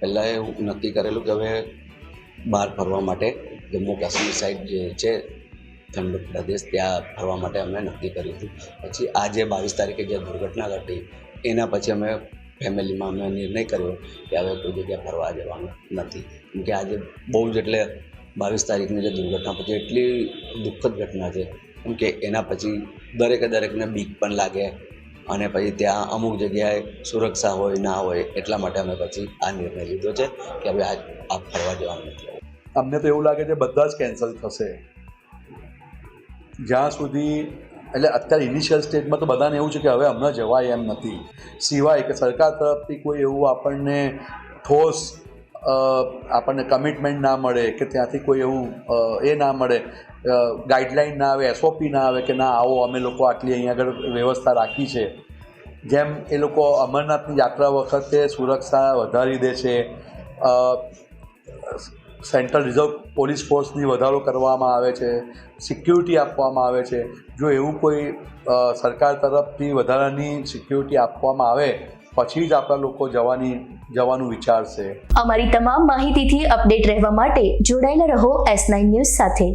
પહેલાં એવું નક્કી કરેલું કે હવે બહાર ફરવા માટે જમ્મુ કાશ્મીર સાઈડ જે છે ઠંડુ પ્રદેશ ત્યાં ફરવા માટે અમે નક્કી કર્યું હતું. પછી આજે 22 તારીખે જે દુર્ઘટના ઘટી એના પછી અમે ફેમિલીમાં અમે નિર્ણય કર્યો કે હવે કોઈ જગ્યાએ ફરવા જવાનું નથી. કેમ કે આજે બહુ જ એટલે 22 તારીખની જે દુર્ઘટના પછી એટલી દુઃખદ ઘટના છે. કેમ કે એના પછી દરેકને બીક પણ લાગે અને પછી ત્યાં અમુક જગ્યાએ સુરક્ષા હોય ના હોય એટલા માટે અમે પછી આ નિર્ણય લીધો છે કે હવે આ ફરવા જવાનું નથી. અમને તો એવું લાગે છે બધા જ કેન્સલ થશે જ્યાં સુધી, એટલે અત્યારે ઇનિશિયલ સ્ટેજમાં તો બધાને એવું છે કે હવે હમણાં જવાય એમ નથી, સિવાય કે સરકાર તરફથી કોઈ એવું આપણને ઠોસ આપણને કમિટમેન્ટ ના મળે કે ત્યાંથી કોઈ એવું એ ના મળે, ગાઈડલાઇન ના આવે, SOP ના આવે કે ના આવો અમે લોકો આટલી અહીંયા આગળ વ્યવસ્થા રાખી છે. જેમ એ લોકો અમરનાથની યાત્રા વખતે સુરક્ષા વધારી દે છે, સેન્ટ્રલ રિઝર્વ પોલીસ ફોર્સની વધારો કરવામાં આવે છે, સિક્યુરિટી આપવામાં આવે છે. જો એવું કોઈ સરકાર તરફથી વધારાની સિક્યુરિટી આપવામાં આવે પછી જ આપણા લોકો જવાનું વિચારશે. અમારી તમામ માહિતીથી અપડેટ રહેવા માટે જોડાયેલા રહો S9 ન્યૂઝ સાથે.